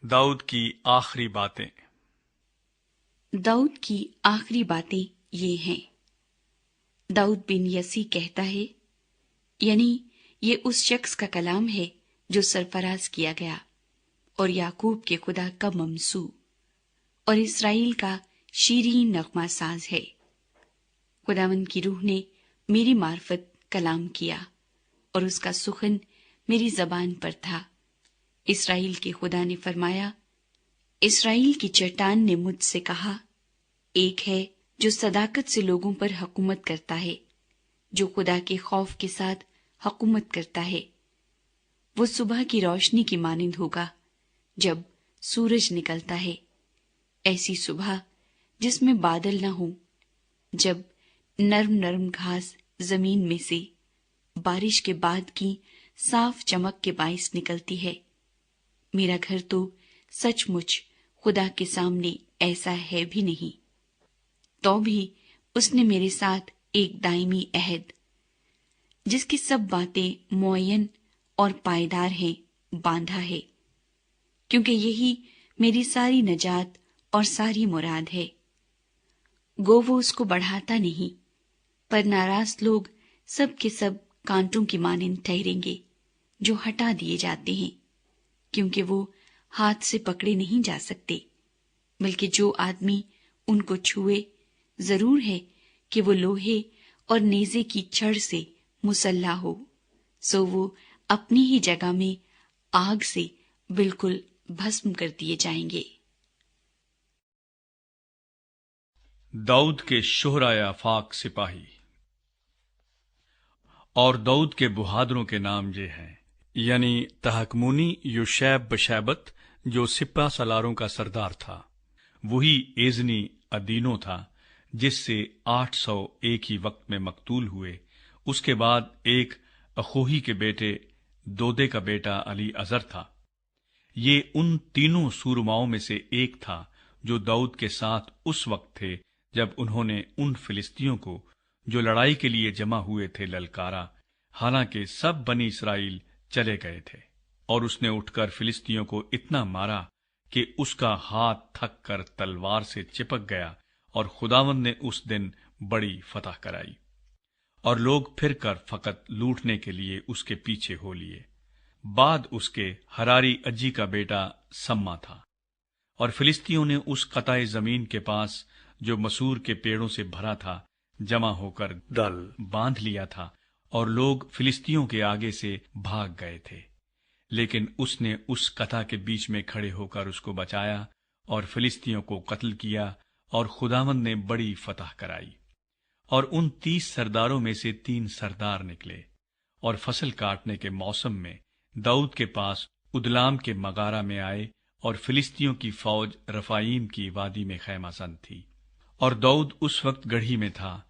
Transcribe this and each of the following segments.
दाऊद की आखिरी बातें। दाऊद की आखिरी बातें ये हैं। दाऊद बिन यसी कहता है, यानी ये उस शख्स का कलाम है जो सरफराज किया गया और याकूब के खुदा का ममसू और इसराइल का शीरीन नगमा साज है। खुदावंद की रूह ने मेरी मार्फत कलाम किया और उसका सुखन मेरी जबान पर था। इसराइल के खुदा ने फरमाया, इसराइल की चट्टान ने मुझसे कहा, एक है जो सदाकत से लोगों पर हुकूमत करता है, जो खुदा के खौफ के साथ हुकूमत करता है। वो सुबह की रोशनी की मानिंद होगा जब सूरज निकलता है, ऐसी सुबह जिसमें बादल न हो, जब नरम नरम घास जमीन में से बारिश के बाद की साफ चमक के बाइस निकलती है। मेरा घर तो सचमुच खुदा के सामने ऐसा है भी नहीं, तो भी उसने मेरे साथ एक दायमी अहद, जिसकी सब बातें मुअय्यन और पायदार हैं, बांधा है, क्योंकि यही मेरी सारी नजात और सारी मुराद है। गो वो उसको बढ़ाता नहीं, पर नाराज लोग सब के सब कांटों की मानिंद ठहरेंगे जो हटा दिए जाते हैं, क्योंकि वो हाथ से पकड़े नहीं जा सकते, बल्कि जो आदमी उनको छुए जरूर है कि वो लोहे और नेजे की छड़ से मुसल्ला हो, सो वो अपनी ही जगह में आग से बिल्कुल भस्म कर दिए जाएंगे। दाऊद के शोहराए आफाक सिपाही। और दाऊद के बहादुरों के नाम ये हैं, यानी तहकमूनी युशैब बशैबत जो सिपा सलारों का सरदार था, वही एजनी अदीनो था जिससे 800 एक ही वक्त में मकतूल हुए। उसके बाद एक अखोही के बेटे दोदे का बेटा अली अजर था। ये उन तीनों सूरमाओं में से एक था जो दाऊद के साथ उस वक्त थे जब उन्होंने उन फिलिस्तियों को जो लड़ाई के लिए जमा हुए थे ललकारा, हालांकि सब बनी इसराइल चले गए थे। और उसने उठकर फिलिस्तियों को इतना मारा कि उसका हाथ थक कर तलवार से चिपक गया, और खुदावंद ने उस दिन बड़ी फतह कराई। और लोग फिर कर फकत लूटने के लिए उसके पीछे हो लिए। बाद उसके हरारी अज्जी का बेटा सम्मा था, और फिलिस्तियों ने उस कताए जमीन के पास जो मसूर के पेड़ों से भरा था जमा होकर दल बांध लिया था, और लोग फिलिस्तियों के आगे से भाग गए थे। लेकिन उसने उस कथा के बीच में खड़े होकर उसको बचाया और फिलिस्तियों को कत्ल किया, और खुदावंद ने बड़ी फतह कराई। और उन 30 सरदारों में से 3 सरदार निकले, और फसल काटने के मौसम में दाऊद के पास उदलाम के मगारा में आए, और फिलिस्तियों की फौज रफाईम की वादी में खैमासंद थी। और दाऊद उस वक्त गढ़ी में था,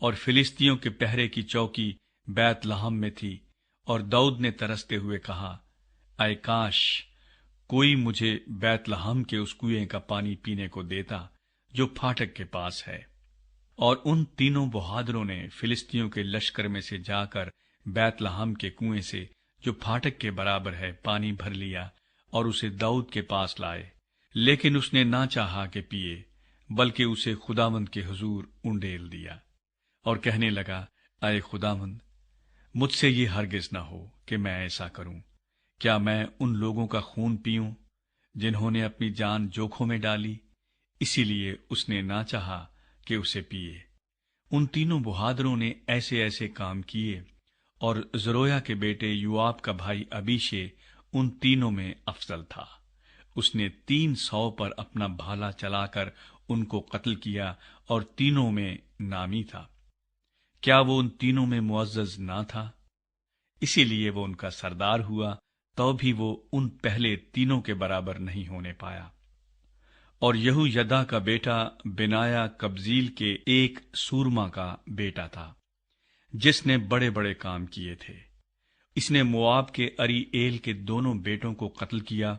और फिलिस्तियों के पहरे की चौकी बैतलहम में थी। और दाऊद ने तरसते हुए कहा, आय काश कोई मुझे बैतलहम के उस कुएं का पानी पीने को देता जो फाटक के पास है। और उन तीनों बहादुरों ने फिलिस्तियों के लश्कर में से जाकर बैतलहम के कुएं से जो फाटक के बराबर है पानी भर लिया, और उसे दाऊद के पास लाए। लेकिन उसने ना चाहा कि पिए, बल्कि उसे खुदावंद के हुजूर उंडेल दिया, और कहने लगा, आए खुदावंद, मुझसे ये हरगिज न हो कि मैं ऐसा करूं। क्या मैं उन लोगों का खून पीऊं जिन्होंने अपनी जान जोखों में डाली? इसीलिए उसने ना चाहा कि उसे पिए। उन तीनों बहादुरों ने ऐसे ऐसे काम किए, और जरोया के बेटे युआब का भाई अबीशे उन तीनों में अफजल था। उसने 300 पर अपना भाला चलाकर उनको कत्ल किया, और तीनों में नामी था। क्या वो उन तीनों में मुअज्जज ना था? इसीलिए वो उनका सरदार हुआ, तो भी वो उन पहले तीनों के बराबर नहीं होने पाया। और यहूयदा का बेटा बिनाया कब्जील के एक सूरमा का बेटा था, जिसने बड़े बड़े काम किए थे। इसने मोआब के अरीएल के दोनों बेटों को कत्ल किया,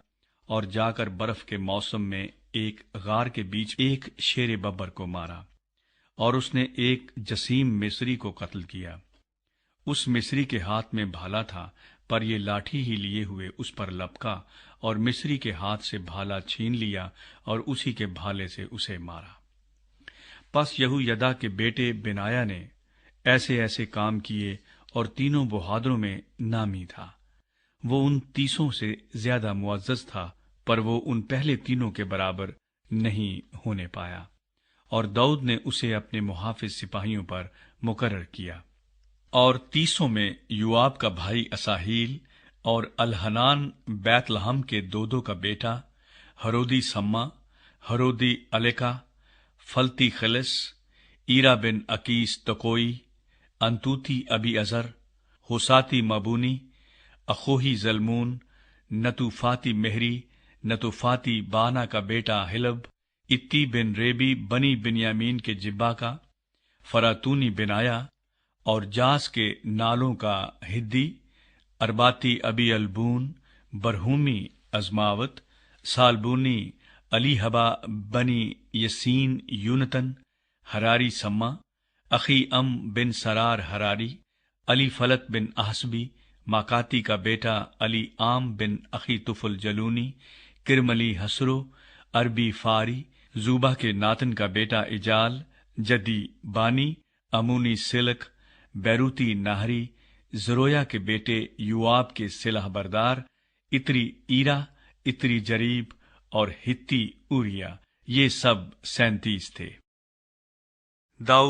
और जाकर बर्फ के मौसम में एक गार के बीच एक शेर बब्बर को मारा। और उसने एक जसीम मिस्री को कत्ल किया। उस मिस्री के हाथ में भाला था, पर ये लाठी ही लिए हुए उस पर लपका और मिस्री के हाथ से भाला छीन लिया और उसी के भाले से उसे मारा। पस यहोयदा के बेटे बिनाया ने ऐसे ऐसे काम किए और तीनों बहादुरों में नामी था। वो उन 30 से ज्यादा मुअज्जज था, पर वो उन पहले तीनों के बराबर नहीं होने पाया, और दाऊद ने उसे अपने मुहाफिज सिपाहियों पर मुकर्रर किया। और 30 में योआब का भाई असाहील और अलहनान बैतलहम के दो का बेटा, हरोदी सम्मा, हरोदी अलेका, फलती खलिस, ईरा बिन अकीस तकोई, अंतूती अबी अजर, होसाती मबूनी, अखोही जलमून, नतुफाती मेहरी, नतुफाती बाना का बेटा हिलब, इत्ती बिन रेबी बनी बिन्यामीन के जिब्बा का, फरातूनी बिनाया, और जास के नालों का हिद्दी, अरबाती अबी अलबून, बरहूमी अजमावत, सालबूनी अलीहबा बनी यसीन यूनतन, हरारी सम्मा, अखी अम बिन सरार हरारी, अली फलत बिन आहसबी, माकाती का बेटा अली आम बिन अखी तुफुल जलूनी, किरमली हसरो, अरबी फारी, जूबा के नातन का बेटा इजाल, जदी बानी, अमूनी सिलक, बैरूती नाहरी, जरोया के बेटे युआब के सिलाह बरदार, इतरी ईरा, इतरी जरीब और हित्ती उरिया, ये सब 37 थे। दाऊद